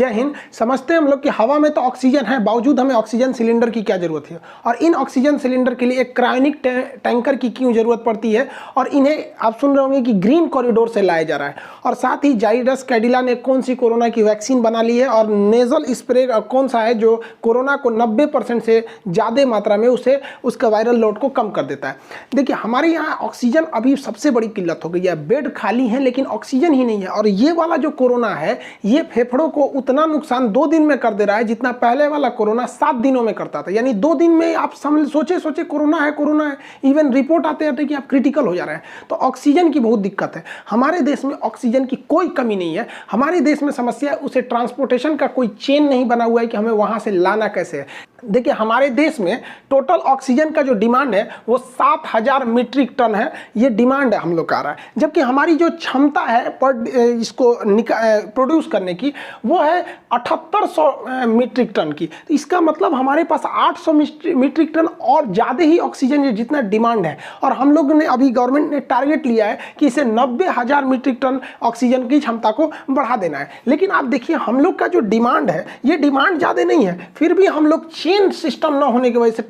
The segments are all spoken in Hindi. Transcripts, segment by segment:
जय हिंद। समझते हैं हम लोग कि हवा में तो ऑक्सीजन है, बावजूद हमें ऑक्सीजन सिलेंडर की क्या जरूरत है, और इन ऑक्सीजन सिलेंडर के लिए एक क्रायोनिक टैंकर की क्यों जरूरत पड़ती है, और इन्हें आप सुन रहे होंगे कि ग्रीन कॉरिडोर से लाया जा रहा है। और साथ ही जाइडस कैडिला ने कौन सी कोरोना की वैक्सीन बना ली है, और नेजल स्प्रे कौन सा है जो कोरोना को 90% से ज़्यादा मात्रा में उसे उसका वायरल लोड को कम कर देता है। देखिए हमारे यहाँ ऑक्सीजन अभी सबसे बड़ी किल्लत हो गई है, बेड खाली है लेकिन ऑक्सीजन ही नहीं है। और ये वाला जो कोरोना है ये फेफड़ों को उतना नुकसान 2 दिन में कर दे रहा है जितना पहले वाला कोरोना 7 दिनों में करता था। यानी 2 दिन में आप सोचे कोरोना है, इवन रिपोर्ट आते आते कि आप क्रिटिकल हो जा रहे हैं। तो ऑक्सीजन की बहुत दिक्कत है। हमारे देश में ऑक्सीजन की कोई कमी नहीं है। हमारे देश में समस्या है उसे ट्रांसपोर्टेशन का कोई चेन नहीं बना हुआ है कि हमें वहां से लाना कैसे है। देखिए हमारे देश में टोटल ऑक्सीजन का जो डिमांड है वो 7000 मीट्रिक टन है। ये डिमांड है हम लोग का आ रहा है, जबकि हमारी जो क्षमता है पर इसको प्रोड्यूस करने की वो है 7800 मीट्रिक टन की। तो इसका मतलब हमारे पास 800 मीट्रिक टन और ज़्यादा ही ऑक्सीजन है जितना डिमांड है। और हम लोग ने अभी गवर्नमेंट ने टारगेट लिया है कि इसे 90,000 मीट्रिक टन ऑक्सीजन की क्षमता को बढ़ा देना है। लेकिन आप देखिए हम लोग का जो डिमांड है ये डिमांड ज़्यादा नहीं है, फिर भी हम लोग चेन सिस्टम ना होने की वजह से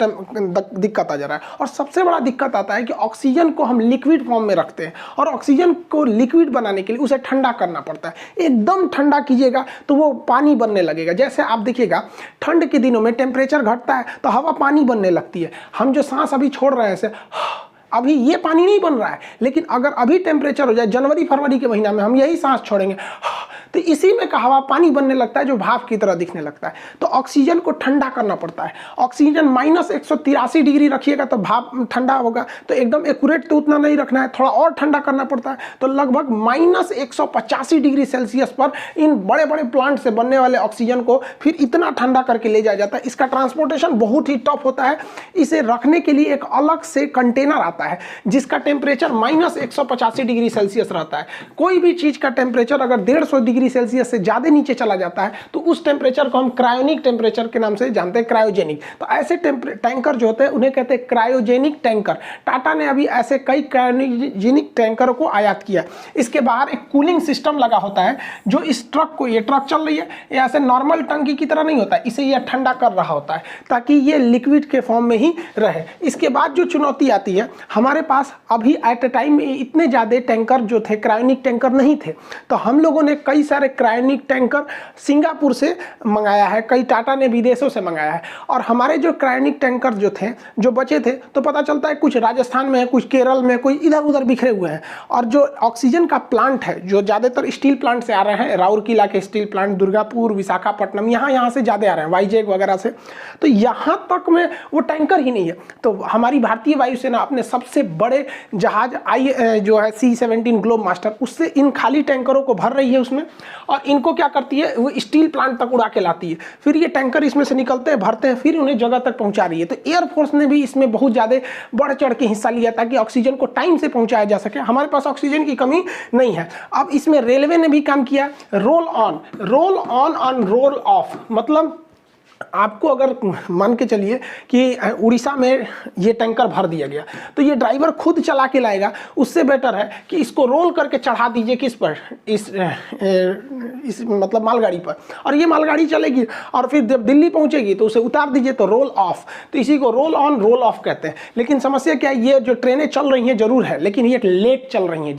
दिक्कत आ जा रहा है। और सबसे बड़ा दिक्कत आता है कि ऑक्सीजन को हम लिक्विड फॉर्म में रखते हैं, और ऑक्सीजन को लिक्विड बनाने के लिए उसे ठंडा करना पड़ता है। एकदम ठंडा कीजिएगा तो वो पानी बनने लगेगा। जैसे आप देखिएगा ठंड के दिनों में टेम्परेचर घटता है तो हवा पानी बनने लगती है। हम जो सांस अभी छोड़ रहे हैं ऐसे, अभी ये पानी नहीं बन रहा है, लेकिन अगर अभी टेम्परेचर हो जाए जनवरी फरवरी के महीना में हम यही सांस छोड़ेंगे तो इसी में का हवा पानी बनने लगता है जो भाप की तरह दिखने लगता है। तो ऑक्सीजन को ठंडा करना पड़ता है। ऑक्सीजन -183 डिग्री रखिएगा तो भाप ठंडा होगा, तो एकदम एक्यूरेट तो उतना नहीं रखना है, थोड़ा और ठंडा करना पड़ता है। तो लगभग -185 डिग्री सेल्सियस पर इन बड़े बड़े प्लांट से बनने वाले ऑक्सीजन को फिर इतना ठंडा करके ले जाया जाता है। इसका ट्रांसपोर्टेशन बहुत ही टफ होता है। इसे रखने के लिए एक अलग से कंटेनर आता है जिसका टेम्परेचर -185 डिग्री सेल्सियस रहता है। कोई भी चीज का टेम्परेचर अगर 150 डिग्री सेल्सियस से ज्यादा नीचे चला जाता है तो उस टेम्परेचर को हम क्रायोनिक टेम्परेचर के नाम से जानते हैं, क्रायोजेनिक। तो ऐसे टैंकर जो होते हैं उन्हें कहते हैं क्रायोजेनिक टैंकर। टाटा ने अभी ऐसे कई क्रायोजेनिक टैंकरों को आयात किया। इसके बाहर एक कूलिंग सिस्टम लगा होता है जो इस ट्रक को, ये ट्रक चल रही है, ये ऐसे नॉर्मल टंकी की तरह नहीं होता है, इसे यह ठंडा कर रहा होता है ताकि ये लिक्विड के फॉर्म में ही रहे। इसके बाद जो चुनौती आती है, हमारे पास अभी एट ए टाइम में इतने ज्यादा टैंकर जो थे क्रायोनिक टैंकर नहीं थे, तो हम लोगों ने कई सारे क्रायोनिक टैंकर सिंगापुर से मंगाया है, कई टाटा ने विदेशों से मंगाया है। और हमारे जो क्रायोनिक टैंकर जो थे, जो बचे थे, तो पता चलता है कुछ राजस्थान में है, कुछ केरल में, कोई इधर उधर बिखरे हुए हैं। और जो ऑक्सीजन का प्लांट है जो ज़्यादातर स्टील प्लांट से आ रहे हैं, राउरकेला के स्टील प्लांट, दुर्गापुर, विशाखापट्टनम, यहाँ से ज़्यादा आ रहे हैं, वाईजेग वगैरह से, तो यहाँ तक में वो टैंकर ही नहीं है। तो हमारी भारतीय वायुसेना अपने सबसे बड़े जहाज जो है C-17 ग्लोब मास्टर, उससे इन खाली टैंकरों को भर रही है उसमें, और इनको क्या करती है, वो स्टील प्लांट तक उड़ा के लाती है। फिर ये टैंकर इसमें से निकलते हैं, भरते हैं, फिर उन्हें जगह तक पहुंचा रही है। तो एयरफोर्स ने भी इसमें बहुत ज़्यादा बढ़ चढ़ के हिस्सा लिया ताकि ऑक्सीजन को टाइम से पहुंचाया जा सके। हमारे पास ऑक्सीजन की कमी नहीं है। अब इसमें रेलवे ने भी काम किया, रोल ऑन रोल ऑफ। मतलब आपको अगर मान के चलिए कि उड़ीसा में ये टैंकर भर दिया गया, तो ये ड्राइवर खुद चला के लाएगा, उससे बेटर है कि इसको रोल करके चढ़ा दीजिए किस पर, इस मतलब मालगाड़ी पर, और ये मालगाड़ी चलेगी, और फिर जब दिल्ली पहुंचेगी तो उसे उतार दीजिए, तो रोल ऑफ। तो इसी को रोल ऑन रोल ऑफ कहते हैं। लेकिन समस्या क्या है, ये जो ट्रेनें चल रही हैं जरूर है, लेकिन ये लेट चल रही हैं।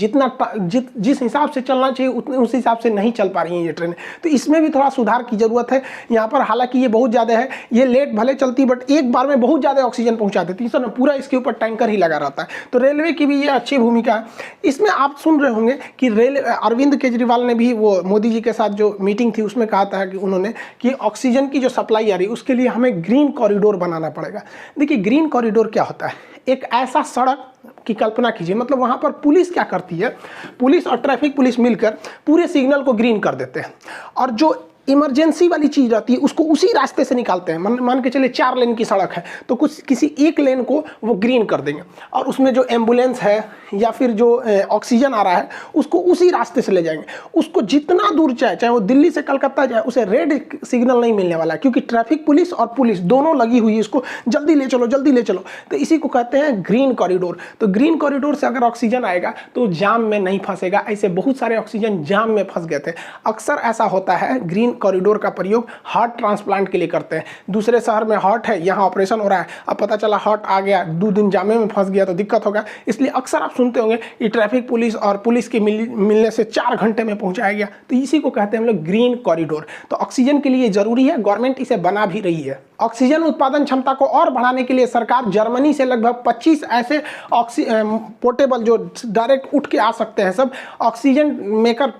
जिस हिसाब से चलना चाहिए उस हिसाब से नहीं चल पा रही हैं ये ट्रेनें। तो इसमें भी थोड़ा सुधार की जरूरत है यहाँ पर। हालांकि ये बहुत ज़्यादा है, ये लेट भले चलती बट एक बार में बहुत ज़्यादा ऑक्सीजन पहुंचा देती है, पूरा इसके ऊपर टैंकर ही लगा रहता है। तो रेलवे की भी ये अच्छी भूमिका है। इसमें आप सुन रहे होंगे कि अरविंद केजरीवाल ने भी वो मोदी जी के साथ जो मीटिंग थी उसमें कहा था कि उन्होंने कि ऑक्सीजन की जो सप्लाई आ रही है उसके लिए हमें ग्रीन कॉरिडोर बनाना पड़ेगा। देखिए ग्रीन कॉरिडोर क्या होता है, एक ऐसा सड़क की कल्पना कीजिए, मतलब वहाँ पर पुलिस क्या करती है, पुलिस और ट्रैफिक पुलिस मिलकर पूरे सिग्नल को ग्रीन कर देते हैं, और जो इमरजेंसी वाली चीज रहती है उसको उसी रास्ते से निकालते हैं। मान के चलिए 4 लेन की सड़क है तो किसी एक लेन को वो ग्रीन कर देंगे, और उसमें जो एम्बुलेंस है या फिर जो ऑक्सीजन आ रहा है उसको उसी रास्ते से ले जाएंगे। उसको जितना दूर चाहे वो दिल्ली से कलकत्ता जाए, उसे रेड सिग्नल नहीं मिलने वाला है, क्योंकि ट्रैफिक पुलिस और पुलिस दोनों लगी हुई है इसको जल्दी ले चलो जल्दी ले चलो। तो इसी को कहते हैं ग्रीन कॉरिडोर। तो ग्रीन कॉरिडोर से अगर ऑक्सीजन आएगा तो जाम में नहीं फंसेगा। ऐसे बहुत सारे ऑक्सीजन जाम में फंस गए थे। अक्सर ऐसा होता है ग्रीन ग्रीन कॉरिडोर का प्रयोग हार्ट ट्रांसप्लांट के लिए करते हैं। दूसरे शहर में हार्ट है, यहाँ ऑपरेशन हो रहा है, अब पता चला हार्ट आ गया, 2 दिन जामे में फंस गया तो दिक्कत होगा। इसलिए अक्सर आप सुनते होंगे कि ट्रैफिक पुलिस और पुलिस के मिलने से 4 घंटे में पहुंचाया गया, तो इसी को कहते हैं हम लोग ग्रीन कॉरिडोर। तो ऑक्सीजन के लिए जरूरी है, गवर्नमेंट इसे बना भी रही है। ऑक्सीजन उत्पादन क्षमता को और बढ़ाने के लिए सरकार जर्मनी से लगभग 25 ऐसे पोर्टेबल जो डायरेक्ट उठ के आ सकते हैं सब ऑक्सीजन मेकर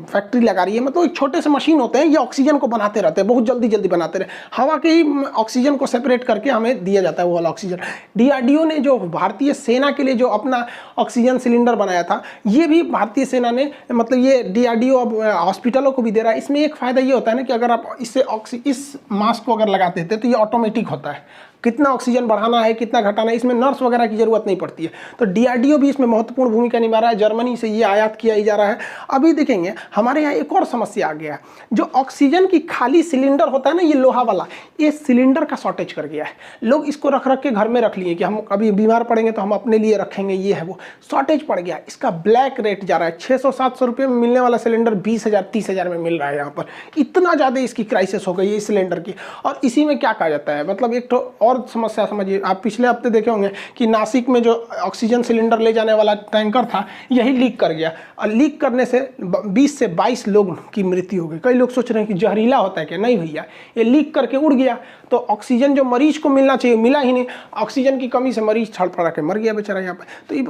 फैक्ट्री लगा रही है। मतलब एक छोटे से मशीन होते हैं, ये ऑक्सीजन को बनाते रहते हैं, बहुत जल्दी जल्दी बनाते रहे, हवा के ही ऑक्सीजन को सेपरेट करके हमें दिया जाता है वो वाला ऑक्सीजन। डीआरडीओ ने जो भारतीय सेना के लिए जो अपना ऑक्सीजन सिलेंडर बनाया था, ये भी भारतीय सेना ने, मतलब ये डीआरडीओ अब हॉस्पिटलों को भी दे रहा है। इसमें एक फायदा ये होता है ना कि अगर आप इस मास्क को अगर लगाते थे तो ये ऑटोमेटिक होता है, कितना ऑक्सीजन बढ़ाना है कितना घटाना है, इसमें नर्स वगैरह की जरूरत नहीं पड़ती है। तो डीआरडीओ भी इसमें महत्वपूर्ण भूमिका निभा रहा है, जर्मनी से ये आयात किया ही जा रहा है। अभी देखेंगे हमारे यहाँ एक और समस्या आ गया है, जो ऑक्सीजन की खाली सिलेंडर होता है ना, ये लोहा वाला, ये सिलेंडर का शॉर्टेज कर गया है। लोग इसको रख रख के घर में रख लिए कि हम कभी बीमार पड़ेंगे तो हम अपने लिए रखेंगे, ये है वो, शॉर्टेज पड़ गया। इसका ब्लैक रेट जा रहा है, 600-700 रुपये में मिलने वाला सिलेंडर 20,000-30,000 में मिल रहा है यहाँ पर। इतना ज़्यादा इसकी क्राइसिस हो गई है इस सिलेंडर की। और इसी में क्या कहा जाता है, मतलब एक तो और समस्या समझिए, आप पिछले हफ्ते देखे होंगे कि नासिक में जो ऑक्सीजन सिलेंडर ले जाने वाला टैंकर था, यही लीक कर गया, और लीक करने से 20 से 22 लोग की मृत्यु हो गई। कई लोग सोच रहे हैं कि जहरीला होता है क्या, नहीं भैया, ये लीक करके उड़ गया। तो ऑक्सीजन जो मरीज को मिलना चाहिए मिला ही नहीं, ऑक्सीजन की कमी से मरीज छड़फड़ा के मर गया बेचारा यहाँ पे। तो ये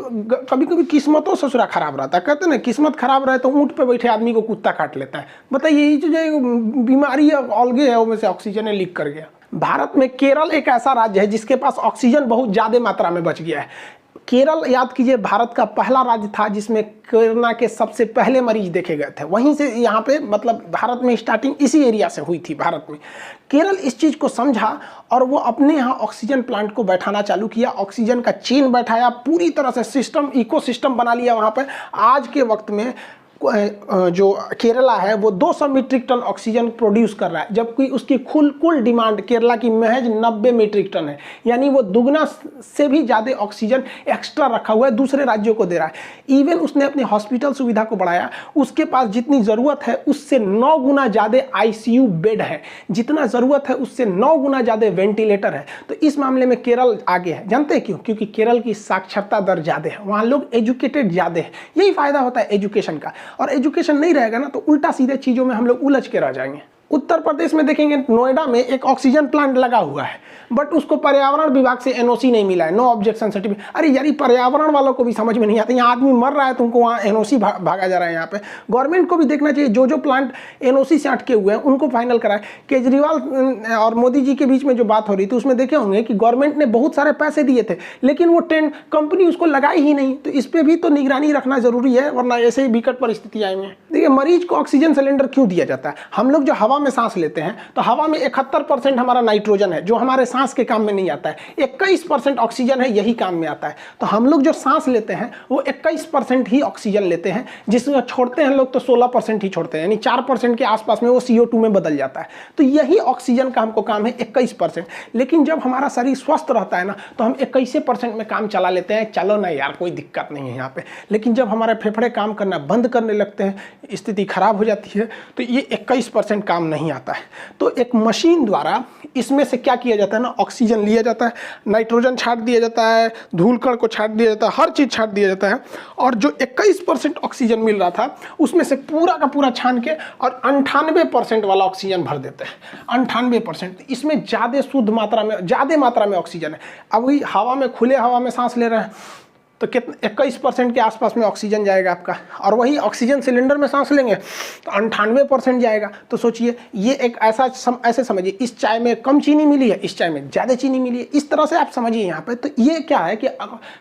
कभी कभी किस्मतों ससुरा खराब रहता है, कहते हैं ना किस्मत खराब रहे तो ऊँट पे बैठे आदमी को कुत्ता काट लेता है। बताइए ये जो बीमारी अलगे है उसमें से ऑक्सीजन लीक कर गया। भारत में केरल एक ऐसा राज्य है जिसके पास ऑक्सीजन बहुत ज़्यादा मात्रा में बच गया है। केरल, याद कीजिए, भारत का पहला राज्य था जिसमें कोरोना के सबसे पहले मरीज देखे गए थे। वहीं से यहाँ पे, मतलब भारत में स्टार्टिंग इसी एरिया से हुई थी भारत में। केरल इस चीज़ को समझा और वो अपने यहाँ ऑक्सीजन प्लांट को बैठाना चालू किया, ऑक्सीजन का चेन बैठाया, पूरी तरह से सिस्टम, इकोसिस्टम बना लिया वहाँ पर। आज के वक्त में जो केरला है वो 200 मीट्रिक टन ऑक्सीजन प्रोड्यूस कर रहा है, जबकि उसकी कुल डिमांड केरला की महज 90 मीट्रिक टन है। यानी वो दुगना से भी ज़्यादा ऑक्सीजन एक्स्ट्रा रखा हुआ है, दूसरे राज्यों को दे रहा है। इवन उसने अपनी हॉस्पिटल सुविधा को बढ़ाया, उसके पास जितनी ज़रूरत है उससे 9 गुना ज़्यादा आईसीयू बेड है, जितना ज़रूरत है उससे 9 गुना ज़्यादा वेंटिलेटर है। तो इस मामले में केरल आगे है। जानते हैं क्यों? क्योंकि केरल की साक्षरता दर ज़्यादा है, वहाँ लोग एजुकेटेड ज़्यादा है। यही फ़ायदा होता है एजुकेशन का। और एजुकेशन नहीं रहेगा ना तो उल्टा सीधे चीज़ों में हम लोग उलझ के रह जाएंगे। उत्तर प्रदेश में देखेंगे, नोएडा में एक ऑक्सीजन प्लांट लगा हुआ है, बट उसको पर्यावरण विभाग से एनओसी नहीं मिला है, नो ऑब्जेक्शन सर्टिफिकेट। अरे यार, पर्यावरण वालों को भी समझ में नहीं आता, यहाँ आदमी मर रहा है तुमको वहाँ एनओसी भागा जा रहा है। यहाँ पे गवर्नमेंट को भी देखना चाहिए, जो जो प्लांट एनओसी से अटके हुए हैं उनको फाइनल कराए। केजरीवाल और मोदी जी के बीच में जो बात हो रही थी उसमें देखे होंगे कि गवर्नमेंट ने बहुत सारे पैसे दिए थे, लेकिन वो कंपनी उसको लगाई ही नहीं। तो इस पर भी तो निगरानी रखना जरूरी है, वरना ऐसे ही विकट परिस्थिति आएंगे। देखिए, मरीज को ऑक्सीजन सिलेंडर क्यों दिया जाता है? हम लोग जो हवा में सांस लेते हैं तो हवा में 71% हमारा नाइट्रोजन है, जो हमारे सांस के काम में नहीं आता है। 21% ऑक्सीजन है, यही काम में आता है। तो हम लोग जो सांस लेते हैं वो 21% ही ऑक्सीजन लेते हैं, जिसमें छोड़ते हैं लोग तो 16% ही छोड़ते हैं, यानी 4% के आसपास में वो CO2 में बदल जाता है। तो यही ऑक्सीजन का हमको काम है 21%। लेकिन जब हमारा शरीर स्वस्थ रहता है ना तो हम 21% में काम चला लेते हैं, चलो ना यार कोई दिक्कत नहीं है यहाँ पे। लेकिन जब हमारे फेफड़े काम करना बंद करने लगते हैं, स्थिति खराब हो जाती है, तो ये 21% काम नहीं आता है। तो एक मशीन द्वारा इसमें से क्या किया जाता है ना, ऑक्सीजन लिया जाता है, नाइट्रोजन छाट दिया जाता है, धूल कण को छाट दिया जाता है, हर चीज़ छाट दिया जाता है। और जो 21% ऑक्सीजन मिल रहा था उसमें से पूरा का पूरा छान के और 98% वाला ऑक्सीजन भर देते हैं। 98%, इसमें ज़्यादा शुद्ध मात्रा में, ज़्यादा मात्रा में ऑक्सीजन है। अब वही हवा में, खुले हवा में सांस ले रहे हैं तो कितना, 21% के आसपास में ऑक्सीजन जाएगा आपका, और वही ऑक्सीजन सिलेंडर में सांस लेंगे तो 98% जाएगा। तो सोचिए, ये एक ऐसे समझिए, इस चाय में कम चीनी मिली है, इस चाय में ज़्यादा चीनी मिली है, इस तरह से आप समझिए यहाँ पे। तो ये क्या है कि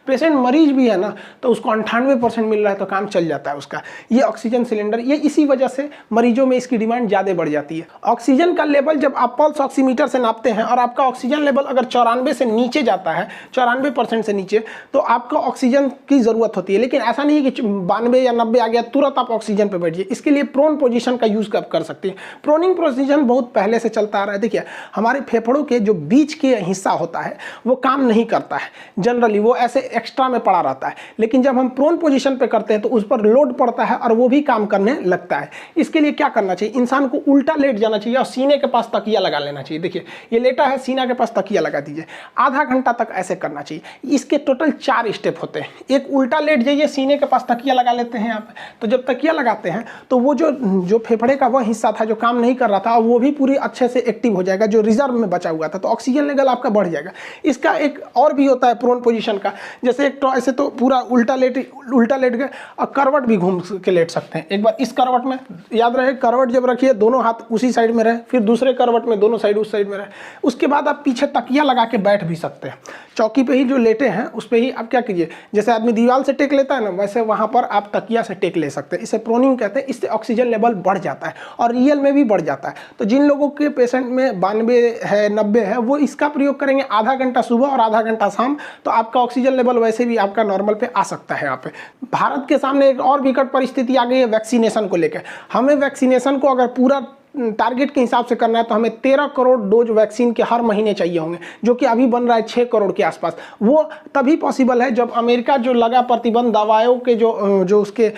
पेशेंट मरीज भी है ना तो उसको 98% मिल रहा है तो काम चल जाता है उसका। ये ऑक्सीजन सिलेंडर, ये इसी वजह से मरीजों में इसकी डिमांड ज़्यादा बढ़ जाती है। ऑक्सीजन का लेवल जब आप पल्स ऑक्सीमीटर से नापते हैं और आपका ऑक्सीजन लेवल अगर 94 से नीचे जाता है, 94% से नीचे, तो आपका ऑक्सीजन ऑक्सीजन की ज़रूरत होती है, लेकिन ऐसा नहीं है कि 92 या 90 आ गया तुरंत आप ऑक्सीजन पे बैठिए। इसके लिए प्रोन पोजीशन का यूज़ कर सकते हैं। प्रोनिंग पोजीशन बहुत पहले से चलता आ रहा है। देखिए हमारे फेफड़ों के जो बीच के हिस्सा होता है वो काम नहीं करता है जनरली, वो ऐसे एक्स्ट्रा में पड़ा रहता है, लेकिन जब हम प्रोन पोजीशन पे करते हैं तो उस पर लोड पड़ता है और वो भी काम करने लगता है। इसके लिए क्या करना चाहिए, इंसान को उल्टा लेट जाना चाहिए और सीने के पास तकिया लगा लेना चाहिए। देखिए ये लेटा है, सीना के पास तकिया लगा दीजिए, आधा घंटा तक ऐसे करना चाहिए। इसके टोटल 4 स्टेप होते हैं। एक उल्टा लेट जाइए, सीने के पास तकिया लगा लेते हैं आप, तो जब तकिया लगाते हैं तो वो जो फेफड़े का वह हिस्सा था जो काम नहीं कर रहा था वो भी पूरी अच्छे से एक्टिव हो जाएगा, जो रिजर्व में बचा हुआ था, तो ऑक्सीजन लेवल आपका बढ़ जाएगा। इसका एक और भी होता है प्रोन पोजीशन का, जैसे एक तो ऐसे तो पूरा उल्टा लेट गए और करवट भी घूम के लेट सकते हैं। एक बार इस करवट में, याद रहे करवट जब रखिए दोनों हाथ उसी साइड में रहे, फिर दूसरे करवट में दोनों साइड उस साइड में रहे। उसके बाद आप पीछे तकिया लगा के बैठ भी सकते हैं। चौकी पे ही जो लेटे हैं उस पे ही आप क्या कीजिए, जैसे आदमी दीवार से टेक लेता है ना, वैसे वहाँ पर आप तकिया से टेक ले सकते हैं। इसे प्रोनिंग कहते हैं। इससे ऑक्सीजन लेवल बढ़ जाता है और रियल में भी बढ़ जाता है। तो जिन लोगों के पेशेंट में 92 है 90 है वो इसका प्रयोग करेंगे आधा घंटा सुबह और आधा घंटा शाम, तो आपका ऑक्सीजन लेवल वैसे भी आपका नॉर्मल पे आ सकता है। यहाँ पे भारत के सामने एक और विकट परिस्थिति आ गई है वैक्सीनेशन को लेकर। हमें वैक्सीनेशन को अगर पूरा टारगेट के हिसाब से करना है तो हमें 13 करोड़ डोज वैक्सीन के हर महीने चाहिए होंगे, जो कि अभी बन रहा है 6 करोड़ के आसपास। वो तभी पॉसिबल है जब अमेरिका जो लगा प्रतिबंध दवाओं के जो उसके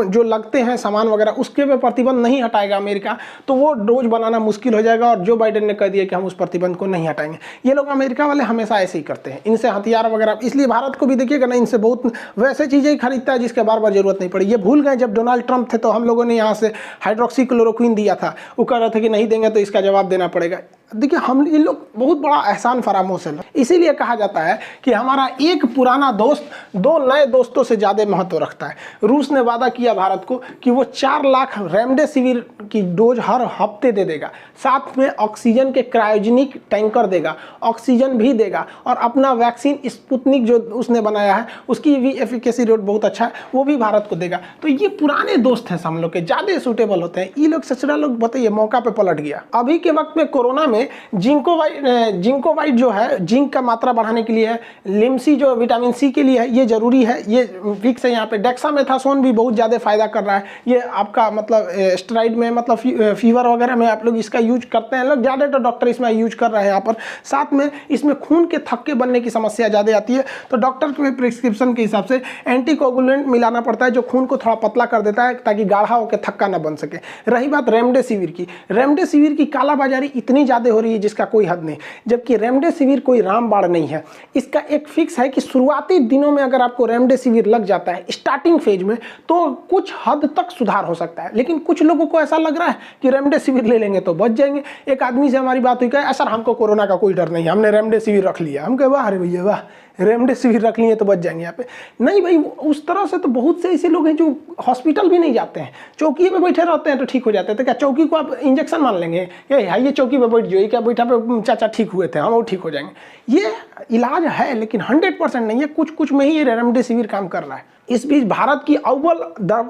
जो लगते हैं सामान वगैरह उसके पे प्रतिबंध नहीं हटाएगा अमेरिका, तो वो डोज बनाना मुश्किल हो जाएगा। और जो बाइडेन ने कह दिया कि हम उस प्रतिबंध को नहीं हटाएंगे। ये लोग अमेरिका वाले हमेशा ऐसे ही करते हैं, इनसे हथियार वगैरह, इसलिए भारत को भी देखिएगा ना, इनसे बहुत वैसे चीज़ें ही खरीदता है जिसके बार बार जरूरत नहीं पड़ी। ये भूल गए जब डोनाल्ड ट्रंप थे तो हम लोगों ने यहाँ से हाइड्रोक्सीक्लोरोक्विन दिया था, वो कह रहे थे कि नहीं देंगे तो इसका जवाब देना पड़ेगा। देखिए हम इन लोग बहुत बड़ा एहसान फरामोश है। इसीलिए कहा जाता है कि हमारा एक पुराना दोस्त 2 नए दोस्तों से ज़्यादा महत्व रखता है। रूस ने वादा किया भारत को कि वो 4 लाख रेमडेसिविर की डोज हर हफ्ते दे देगा, साथ में ऑक्सीजन के क्रायोजेनिक टैंकर देगा, ऑक्सीजन भी देगा, और अपना वैक्सीन स्पुतनिक जो उसने बनाया है उसकी भी एफिकेसी रेट बहुत अच्छा है, वो भी भारत को देगा। तो ये पुराने दोस्त हैं, हम लोग के ज़्यादा सूटेबल होते हैं। ये लोग सचरा लोग बताइए मौका पे पलट गया। अभी के वक्त में कोरोना में जिंकोवाइट जो है जिंक का मात्रा बढ़ाने के लिए है, लिम्सी जो विटामिन सी के लिए है, ये जरूरी है, ये फिक्स है। यहाँ पे डेक्सामेथासोन भी बहुत ज़्यादा फायदा कर रहा है। ये आपका मतलब स्टेरॉइड में मतलब फीवर वगैरह में आप लोग इसका यूज करते हैं, लोग ज़्यादा तो डॉक्टर इसमें यूज कर रहे हैं यहाँ पर। साथ में इसमें खून के थक्के बनने की समस्या ज़्यादा आती है, तो डॉक्टर के प्रिस्क्रिप्शन के हिसाब से एंटीकोगुलेंट मिलाना पड़ता है जो खून को थोड़ा पतला कर देता है ताकि गाढ़ा होकर थक्का ना बन सके। रही बात रेमडेसिविर की कालाबाजारी इतनी ज़्यादा हो रही है जिसका कोई हद नहीं, जबकि रेमडेसिविर कोई रामबाण नहीं है। इसका एक फिक्स है कि शुरुआती दिनों में अगर आपको रेमडेसिविर लग जाता है स्टार्टिंग फेज में तो कुछ हद तक सुधार हो सकता है, लेकिन कुछ लोगों को ऐसा लग रहा है कि रेमडेसिविर ले लेंगे तो बच जाएंगे। एक आदमी से हमारी बात हुई, कहा सर हमको कोरोना का कोई डर नहीं है, हमने रेमडेसिविर रख लिया। हम कहे वाह अरे भैया वाह, रेमडेसिविर रख लिए तो बच जाएंगे यहाँ पे। नहीं भाई, उस तरह से तो बहुत से ऐसे लोग हैं जो हॉस्पिटल भी नहीं जाते हैं, चौकी पे बैठे रहते हैं तो ठीक हो जाते हैं। तो क्या चौकी को आप इंजेक्शन मान लेंगे ये चौकी पे बैठ जाइए, क्या बैठा पे चाचा ठीक हुए थे हम वो ठीक हो जाएंगे? ये इलाज है लेकिन 100% नहीं है, कुछ कुछ में ही ये रेमडेसिविर काम कर रहा है। इस बीच भारत की अव्वल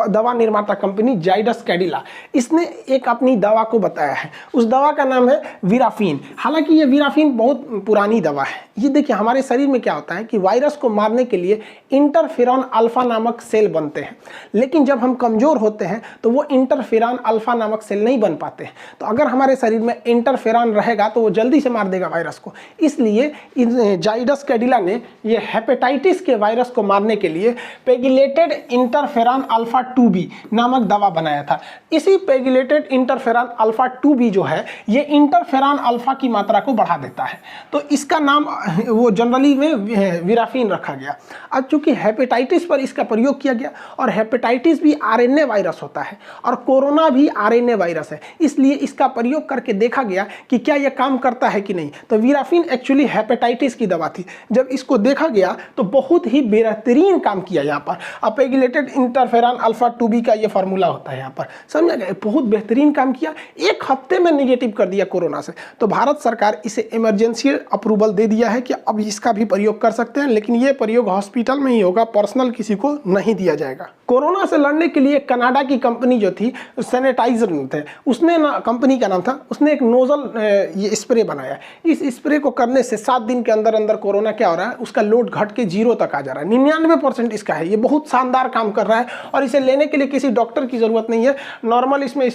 दवा निर्माता कंपनी जाइडस कैडिला, इसने एक अपनी दवा को बताया है। उस दवा का नाम है वीराफिन। हालांकि ये वीराफिन बहुत पुरानी दवा है। ये देखिए हमारे शरीर में क्या होता है कि वायरस को मारने के लिए इंटरफेरॉन अल्फा नामक सेल बनते हैं, लेकिन जब हम कमजोर होते हैं तो वो इंटरफेरॉन अल्फा नामक सेल नहीं बन पाते हैं। तो अगर हमारे शरीर में इंटरफेरॉन रहेगा तो वो जल्दी से मार देगा वायरस को। इसलिए जाइडस कैडिला ने ये हेपेटाइटिस के वायरस को मारने के लिए पेगिलेटेड इंटरफेरॉन अल्फा 2b नामक दवा बनाया था। इसी पेगिलेटेड इंटरफेरॉन अल्फा 2b जो है ये इंटरफेरॉन अल्फा की मात्रा को बढ़ा देता है, तो इसका नाम वो जनरली में वीराफिन रखा गया। अब चूंकि हेपेटाइटिस पर इसका प्रयोग किया गया और हेपेटाइटिस भी आरएनए वायरस होता है और कोरोना भी आरएनए वायरस है, इसलिए इसका प्रयोग करके देखा गया कि क्या यह काम करता है कि नहीं। तो वीराफिन एक्चुअली हेपेटाइटिस की दवा थी। जब इसको देखा गया तो बहुत ही बेहतरीन काम किया यहाँ पर। पेगिलेटेड इंटरफेरॉन अल्फा 2b का ये फार्मूला होता है यहाँ पर, समझा गया, बहुत बेहतरीन काम किया। 1 हफ्ते में नेगेटिव कर दिया कोरोना से। तो भारत सरकार इसे इमरजेंसी अप्रूवल दे दिया है कि अब इसका भी प्रयोग कर सकते हैं, लेकिन ये प्रयोग हॉस्पिटल में ही होगा, पर्सनल किसी को नहीं दिया जाएगा। कोरोना से लड़ने के लिए कनाडा की कंपनी जो थी, सैनिटाइजर थे, उसने ना, कंपनी का नाम था, उसने एक नोजल ये स्प्रे बनाया। इस स्प्रे को करने से 7 दिन के अंदर अंदर कोरोना क्या हो रहा है, उसका लोड घट के 0 तक आ जा रहा है। 99% इसका है। ये बहुत शानदार काम कर रहा है और इसे लेने के लिए किसी डॉक्टर की ज़रूरत नहीं है। नॉर्मल इसमें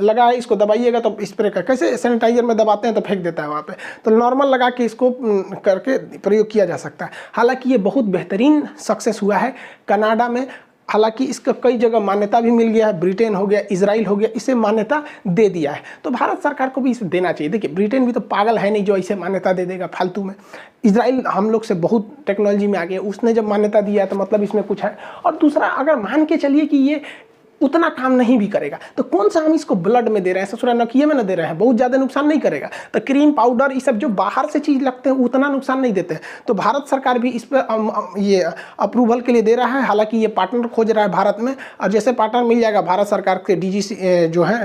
लगा है, इसको दबाइएगा तो स्प्रे का, कैसे सैनिटाइजर में दबाते हैं तो फेंक देता है वहाँ पे, तो नॉर्मल लगा के इसको करके प्रयोग किया जा सकता है। हालांकि ये बहुत बेहतरीन सक्सेस हुआ है कनाडा में। हालांकि इसका कई जगह मान्यता भी मिल गया है, ब्रिटेन हो गया, इजराइल हो गया, इसे मान्यता दे दिया है। तो भारत सरकार को भी इसे देना चाहिए। देखिए ब्रिटेन भी तो पागल है नहीं जो इसे मान्यता दे देगा फालतू में। इजराइल हम लोग से बहुत टेक्नोलॉजी में आगे, उसने जब मान्यता दिया है तो मतलब इसमें कुछ है। और दूसरा, अगर मान के चलिए कि ये उतना काम नहीं भी करेगा तो कौन सा हम इसको ब्लड में दे रहे हैं, ससुरा नकिए में न दे रहे हैं, बहुत ज़्यादा नुकसान नहीं करेगा। तो क्रीम पाउडर ये सब जो बाहर से चीज़ लगते हैं उतना नुकसान नहीं देते हैं। तो भारत सरकार भी इस पर ये अप्रूवल के लिए दे रहा है। हालांकि ये पार्टनर खोज रहा है भारत में, और जैसे पार्टनर मिल जाएगा भारत सरकार के DGC जो है,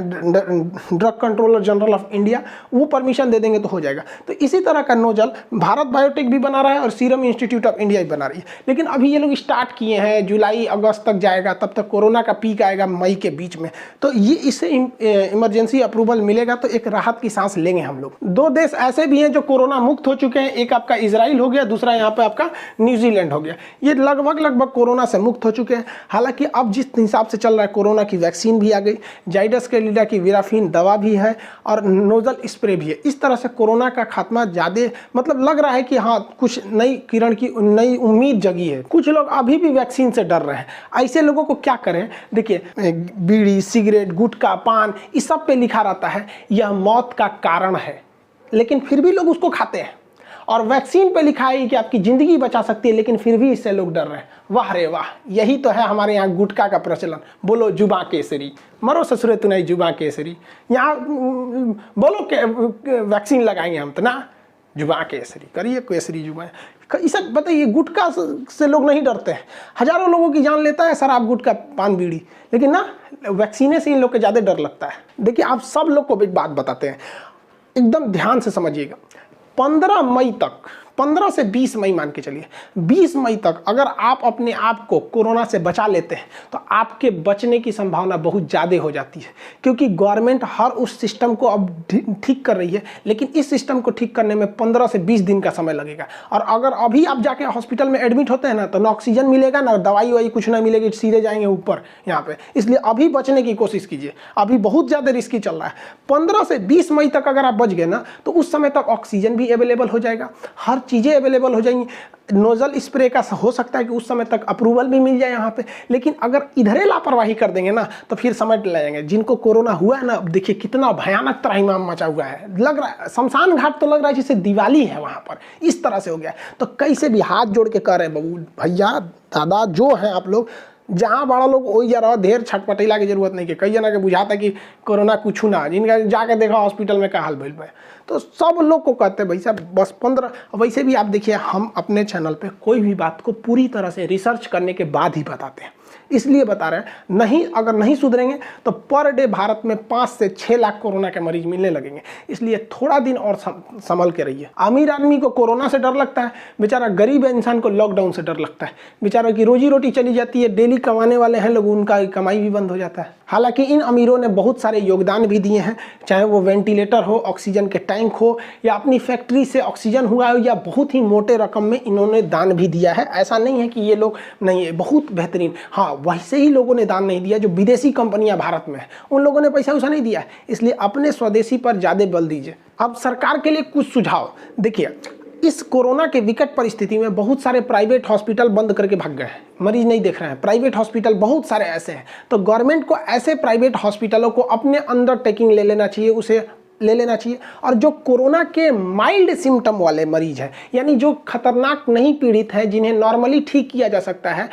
drug controller general of India, वो परमिशन दे देंगे तो हो जाएगा। तो इसी तरह का नोजल भारत बायोटेक भी बना रहा है और सीरम इंस्टीट्यूट ऑफ इंडिया भी बना रही है। लेकिन अभी ये लोग स्टार्ट किए हैं, जुलाई अगस्त तक जाएगा, तब तक कोरोना का पीक आएगा मई के बीच में। तो ये इससे इमरजेंसी अप्रूवल मिलेगा तो एक राहत की सांस लेंगे हम लोग। 2 देश ऐसे भी हैं जो कोरोना मुक्त हो चुके हैं, एक आपका इजराइल हो गया, दूसरा यहाँ पे आपका न्यूजीलैंड हो गया। ये लगभग कोरोना से मुक्त हो चुके हैं। हालांकि अब जिस हिसाब से चल रहा है, कोरोना की वैक्सीन भी आ गई, जाइडस कैडिला की विराफिन दवा भी है और नोजल स्प्रे भी है। इस तरह से कोरोना का खात्मा ज़्यादा मतलब लग रहा है कि हाँ कुछ नई किरण की नई उम्मीद जगी है। कुछ लोग अभी भी वैक्सीन से डर रहे हैं। ऐसे लोगों को क्या करें, देखिए बीड़ी, सिगरेट, गुटखा, पान, इस सब पे लिखा रहता है यह मौत का कारण है, लेकिन फिर भी लोग उसको खाते हैं। और वैक्सीन पे लिखा है कि आपकी ज़िंदगी बचा सकती है, लेकिन फिर भी इससे लोग डर रहे हैं। वाह रे वाह, यही तो है हमारे यहाँ गुटखा का प्रचलन। बोलो जुबां केसरी, मरो ससुरे तू नहीं जुबां केसरी। यहाँ बोलो के वैक्सीन लगाएंगे हम, तो ना जुबां केसरी करिए, केसरी जुबां। इसे बताइए, गुटखा से लोग नहीं डरते हैं। हजारों लोगों की जान लेता है शराब, गुटखा, पान, बीड़ी, लेकिन ना वैक्सीने से इन लोग को ज़्यादा डर लगता है। देखिए आप सब लोग को एक बात बताते हैं, एकदम ध्यान से समझिएगा। 15 मई तक, 15 से 20 मई मान के चलिए, 20 मई तक अगर आप अपने आप को कोरोना से बचा लेते हैं तो आपके बचने की संभावना बहुत ज़्यादा हो जाती है, क्योंकि गवर्नमेंट हर उस सिस्टम को अब ठीक कर रही है। लेकिन इस सिस्टम को ठीक करने में 15 से 20 दिन का समय लगेगा। और अगर अभी आप जाके हॉस्पिटल में एडमिट होते हैं ना, तो ना ऑक्सीजन मिलेगा, ना दवाई वाई कुछ ना मिलेगी, सीधे जाएंगे ऊपर यहाँ पे। इसलिए अभी बचने की कोशिश कीजिए, अभी बहुत ज़्यादा रिस्की चल रहा है। 15 से 20 मई तक अगर आप बच गए ना, तो उस समय तक ऑक्सीजन भी अवेलेबल हो जाएगा, हर चीज़ें अवेलेबल हो जाएंगी। नोजल स्प्रे का हो सकता है कि उस समय तक अप्रूवल भी मिल जाए यहाँ पे। लेकिन अगर इधरे लापरवाही कर देंगे ना, तो फिर समझ जाएंगे। जिनको कोरोना हुआ है ना, देखिए कितना भयानक त्राहिमाम मचा हुआ है। लग रहा है शमशान घाट तो लग रहा है जैसे दिवाली है वहाँ पर, इस तरह से हो गया। तो कैसे भी हाथ जोड़ के कह रहे हैं बबू भैया दादा जो है आप लोग, जहाँ बड़ा लोग वही जा रहा, ढेर छटपटैला की जरूरत नहीं है। कई जना के बुझाता कि कोरोना कुछ ना, जिनका जाके देखा हॉस्पिटल में का हाल भइल बा। तो सब लोग को कहते हैं भाई साहब बस 15। वैसे भी आप देखिए, हम अपने चैनल पे कोई भी बात को पूरी तरह से रिसर्च करने के बाद ही बताते हैं, इसलिए बता रहे हैं। नहीं, अगर नहीं सुधरेंगे तो पर डे भारत में 5 से 6 लाख कोरोना के मरीज मिलने लगेंगे। इसलिए थोड़ा दिन और संभल के रहिए। अमीर आदमी को कोरोना से डर लगता है, बेचारा गरीब इंसान को लॉकडाउन से डर लगता है। बेचारा की रोजी रोटी चली जाती है, डेली कमाने वाले हैं लोग, उनका कमाई भी बंद हो जाता है। हालांकि इन अमीरों ने बहुत सारे योगदान भी दिए हैं, चाहे वो वेंटिलेटर हो, ऑक्सीजन के टैंक हो, या अपनी फैक्ट्री से ऑक्सीजन हुआ हो, या बहुत ही मोटे रकम में इन्होंने दान भी दिया है। ऐसा नहीं है कि ये लोग नहीं है, बहुत बेहतरीन। हाँ, वैसे ही लोगों ने दान नहीं दिया जो विदेशी कंपनियां भारत में है, उन लोगों ने पैसा वैसा नहीं दिया है। इसलिए अपने स्वदेशी पर ज़्यादा बल दीजिए। अब सरकार के लिए कुछ सुझाव देखिए। इस कोरोना के विकट परिस्थिति में बहुत सारे प्राइवेट हॉस्पिटल बंद करके भाग गए हैं, मरीज नहीं देख रहे हैं। प्राइवेट हॉस्पिटल बहुत सारे ऐसे हैं, तो गवर्नमेंट को ऐसे प्राइवेट हॉस्पिटलों को अपने अंडर टेकिंग ले लेना चाहिए, उसे ले लेना चाहिए। और जो कोरोना के माइल्ड सिम्टम वाले मरीज हैं, यानी जो खतरनाक नहीं पीड़ित है, जिन्हें नॉर्मली ठीक किया जा सकता है,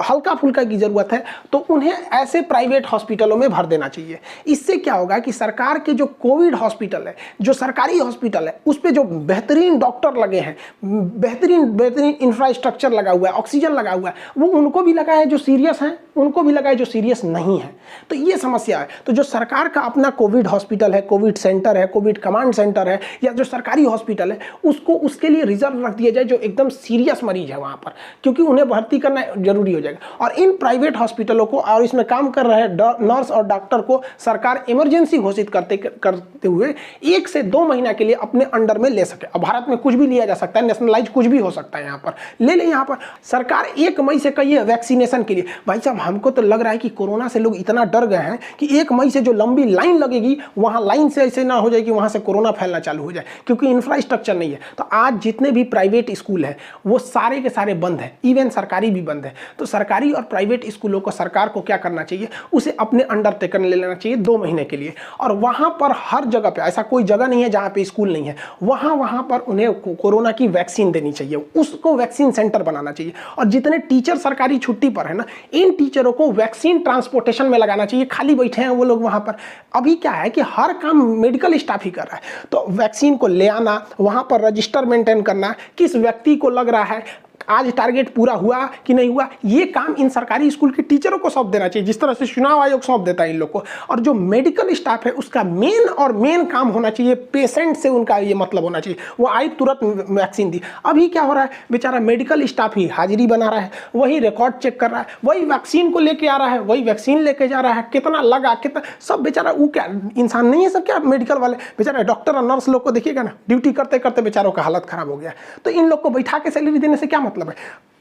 हल्का फुल्का की ज़रूरत है, तो उन्हें ऐसे प्राइवेट हॉस्पिटलों में भर देना चाहिए। इससे क्या होगा कि सरकार के जो कोविड हॉस्पिटल है, जो सरकारी हॉस्पिटल है, उस पर जो बेहतरीन डॉक्टर लगे हैं, बेहतरीन इंफ्रास्ट्रक्चर लगा हुआ है, ऑक्सीजन लगा हुआ है, वो उनको भी लगा है जो सीरियस हैं, उनको भी लगा है जो सीरियस नहीं है। तो ये समस्या है। तो जो सरकार का अपना कोविड हॉस्पिटल है, कोविड सेंटर सेंटर है, कोविड कमांड सेंटर है, या जो सरकारी हॉस्पिटल है उसको उसके लिए रिजर्व रख दिया जाए जो एकदम सीरियस मरीज है वहाँ पर, क्योंकि उन्हें भर्ती करना जरूरी हो जाएगा। और इन प्राइवेट हॉस्पिटलों को और इसमें काम कर रहे नर्स और डॉक्टर को सरकार इमरजेंसी घोषित करते हुए 1 से 2 महीना के लिए अपने अंडर में ले सके। अब भारत में कुछ भी लिया जा सकता है, नेशनलाइज कुछ भी हो सकता है, यहाँ पर ले लें। यहाँ पर सरकार 1 मई से कही है वैक्सीनेशन के लिए। भाई साहब, हमको तो लग रहा है कि कोरोना से लोग इतना डर गए हैं कि 1 मई से जो लंबी लाइन लगेगी वहां लाइन से ऐसे ना हो जाए कि वहां से कोरोना फैलना चालू हो जाए, क्योंकि इंफ्रास्ट्रक्चर नहीं है। तो आज जितने भी प्राइवेट स्कूल है वो सारे के सारे बंद है, इवन सरकारी भी बंद है। तो सरकारी और प्राइवेट स्कूलों को सरकार को क्या करना चाहिए, उसे अपने अंडर टेकन ले लेना चाहिए 2 महीने के लिए। और वहां पर हर जगह पे, ऐसा कोई जगह नहीं है जहां पे स्कूल नहीं है, वहां पर उन्हें कोरोना की वैक्सीन देनी चाहिए, उसको वैक्सीन सेंटर बनाना चाहिए। और जितने टीचर सरकारी छुट्टी पर है ना, इन टीचरों को वैक्सीन ट्रांसपोर्टेशन में लगाना चाहिए। खाली बैठे हैं वो लोग वहां पर। अभी क्या है कि हर काम मेडिकल स्टाफ ही कर रहा है, तो वैक्सीन को ले आना, वहां पर रजिस्टर मेंटेन करना, किस व्यक्ति को लग रहा है, आज टारगेट पूरा हुआ कि नहीं हुआ, ये काम इन सरकारी स्कूल के टीचरों को सौंप देना चाहिए, जिस तरह से चुनाव आयोग सौंप देता है इन लोग को। और जो मेडिकल स्टाफ है उसका मेन काम होना चाहिए, पेशेंट से उनका ये मतलब होना चाहिए, वो आई तुरंत वैक्सीन दी। अभी क्या हो रहा है, बेचारा मेडिकल स्टाफ ही हाजिरी बना रहा है, वही रिकॉर्ड चेक कर रहा है, वही वैक्सीन को लेके आ रहा है, वही वैक्सीन लेके जा रहा है, कितना लगा कितना सब। बेचारा वो क्या इंसान नहीं है सब, क्या मेडिकल वाले बेचारा डॉक्टर और नर्स लोग को देखिएगा ना, ड्यूटी करते करते बेचारों का हालत खराब हो गया। तो इन लोग को बैठा के सैलरी देने से क्या मतलब है।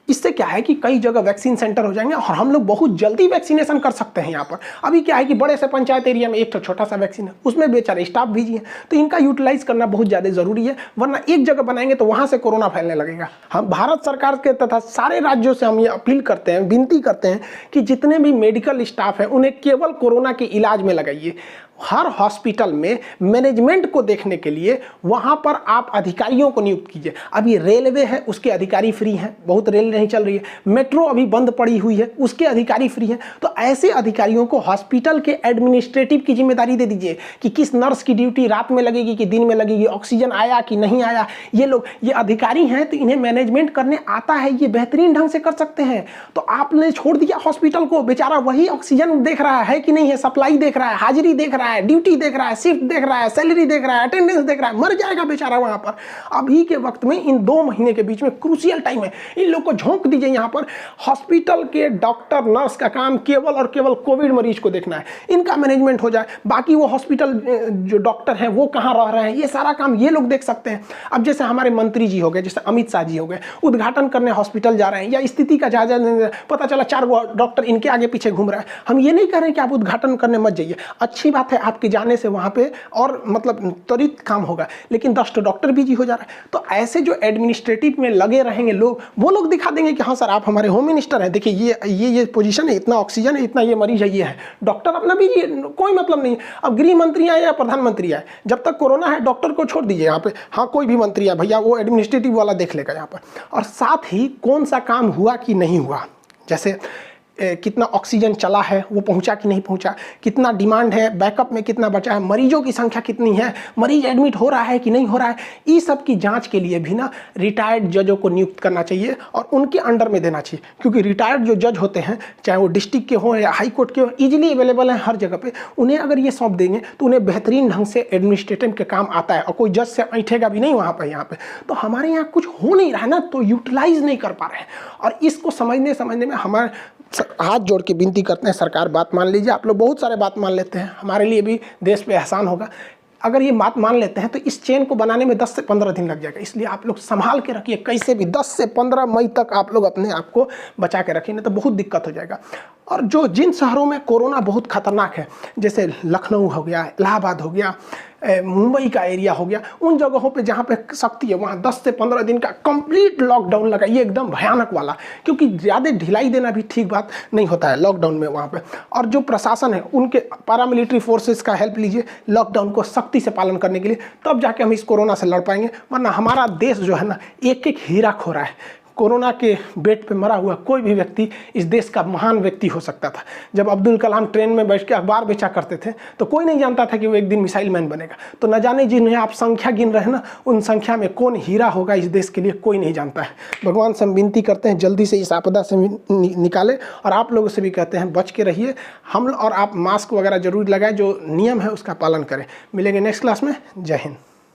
इससे क्या है कि कई जगह वैक्सीन सेंटर हो जाएंगे और हम लोग बहुत जल्दी वैक्सीनेशन कर सकते हैं यहाँ पर। अभी क्या है कि बड़े से पंचायत एरिया में एक तो छोटा सा वैक्सीन है, उसमें बेचारे स्टाफ भी हैं, तो इनका यूटिलाइज करना बहुत ज़्यादा जरूरी है, वरना एक जगह बनाएंगे तो वहाँ से कोरोना फैलने लगेगा। हम भारत सरकार के तथा सारे राज्यों से हम ये अपील करते हैं, विनती करते हैं कि जितने भी मेडिकल स्टाफ हैं उन्हें केवल कोरोना के इलाज में लगाइए। हर हॉस्पिटल में मैनेजमेंट को देखने के लिए वहां पर आप अधिकारियों को नियुक्त कीजिए। अभी रेलवे है, उसके अधिकारी फ्री हैं, बहुत रेल नहीं चल रही है। मेट्रो अभी बंद पड़ी हुई है, उसके अधिकारी फ्री हैं। तो ऐसे अधिकारियों को हॉस्पिटल के एडमिनिस्ट्रेटिव की जिम्मेदारी दे दीजिए कि किस नर्स की ड्यूटी रात में लगेगी कि दिन में लगेगी, ऑक्सीजन आया कि नहीं आया। ये लोग ये अधिकारी हैं तो इन्हें मैनेजमेंट करने आता है, ये बेहतरीन ढंग से कर सकते हैं। तो आपने छोड़ दिया हॉस्पिटल को, बेचारा वही ऑक्सीजन देख रहा है कि नहीं है, सप्लाई देख रहा है, हाजिरी देख रहा है, ड्यूटी देख रहा है, शिफ्ट देख रहा है, सैलरी देख रहा है, अटेंडेंस देख रहा है, मर जाएगा बेचारा वहां पर। अभी के वक्त में इन 2 महीने के बीच में क्रूशियल टाइम है, इन लोग को झोंक दीजिए यहाँ पर। हॉस्पिटल के डॉक्टर नर्स का काम केवल और केवल कोविड मरीज को देखना है, इनका मैनेजमेंट हो जाए। बाकी वो हॉस्पिटल जो डॉक्टर हैं वो कहाँ रह रहे हैं, ये सारा काम ये लोग देख सकते हैं। अब जैसे हमारे मंत्री जी हो गए, जैसे अमित शाह जी हो गए, उद्घाटन करने हॉस्पिटल जा रहे हैं या स्थिति का जायजा, पता चला 4 डॉक्टर इनके आगे पीछे घूम रहा है। हम ये नहीं कह रहे हैं कि आप उद्घाटन करने मत जाइए, अच्छी बात है, आपके जाने से वहाँ पे और मतलब त्वरित काम होगा, लेकिन 10 डॉक्टर बिजी हो जा रहा है। तो ऐसे जो एडमिनिस्ट्रेटिव में लगे रहेंगे लोग, वो लोग दिखा देंगे कि हाँ सर आप हमारे होम मिनिस्टर हैं, देखिए ये पोजीशन है, इतना ऑक्सीजन है, इतना ये मरीज है, ये है। डॉक्टर अपना बिजी, कोई मतलब नहीं। अब गृह मंत्री आए या प्रधानमंत्री आए, जब तक कोरोना है डॉक्टर को छोड़ दीजिए यहाँ पे, हाँ कोई भी मंत्री आए भैया, वो एडमिनिस्ट्रेटिव वाला देख लेगा यहाँ पर। और साथ ही कौन सा काम हुआ कि नहीं हुआ, जैसे कितना ऑक्सीजन चला है, वो पहुंचा कि नहीं पहुंचा, कितना डिमांड है, बैकअप में कितना बचा है, मरीजों की संख्या कितनी है, मरीज एडमिट हो रहा है कि नहीं हो रहा है, इस सब की जांच के लिए भी ना रिटायर्ड जजों को नियुक्त करना चाहिए और उनके अंडर में देना चाहिए। क्योंकि रिटायर्ड जो जज होते हैं, चाहे वो डिस्ट्रिक्ट के हों या हाई कोर्ट के हों, ईजिली अवेलेबल हैं हर जगह पर। उन्हें अगर ये सौंप देंगे तो उन्हें बेहतरीन ढंग से एडमिनिस्ट्रेटिव के काम आता है और कोई जज से ऐठेगा भी नहीं वहाँ पर। यहाँ पर तो हमारे यहाँ कुछ हो नहीं रहा है ना, तो यूटिलाइज नहीं कर पा रहे हैं। और इसको समझने में हमारे हाथ जोड़ के विनती करते हैं, सरकार बात मान लीजिए। आप लोग बहुत सारे बात मान लेते हैं, हमारे लिए भी देश पे एहसान होगा अगर ये बात मान लेते हैं। तो इस चेन को बनाने में 10 से 15 दिन लग जाएगा, इसलिए आप लोग संभाल के रखिए, कैसे भी 10 से 15 मई तक आप लोग अपने आप को बचा के रखिए, नहीं तो बहुत दिक्कत हो जाएगा। और जिन शहरों में कोरोना बहुत खतरनाक है, जैसे लखनऊ हो गया, इलाहाबाद हो गया, मुंबई का एरिया हो गया, उन जगहों पे जहाँ पे सख्ती है वहाँ 10 से 15 दिन का कंप्लीट लॉकडाउन लगाइए, एकदम भयानक वाला। क्योंकि ज़्यादा ढिलाई देना भी ठीक बात नहीं होता है लॉकडाउन में वहाँ पे। और जो प्रशासन है उनके पैरामिलिट्री फोर्सेस का हेल्प लीजिए लॉकडाउन को सख्ती से पालन करने के लिए, तब जाके हम इस कोरोना से लड़ पाएंगे। वरना हमारा देश जो है ना एक एक हीरा खो रहा है। कोरोना के बेड पे मरा हुआ कोई भी व्यक्ति इस देश का महान व्यक्ति हो सकता था। जब अब्दुल कलाम ट्रेन में बैठ के अखबार बेचा करते थे तो कोई नहीं जानता था कि वो एक दिन मिसाइल मैन बनेगा। तो न जाने जिन्हें आप संख्या गिन रहे हैं ना, उन संख्या में कौन हीरा होगा इस देश के लिए कोई नहीं जानता है। भगवान से हम विनती करते हैं जल्दी से इस आपदा से निकाले, और आप लोगों से भी कहते हैं बच के रहिए। हम और आप मास्क वगैरह जरूर लगाएं, जो नियम है उसका पालन करें। मिलेंगे नेक्स्ट क्लास में। जय हिंद।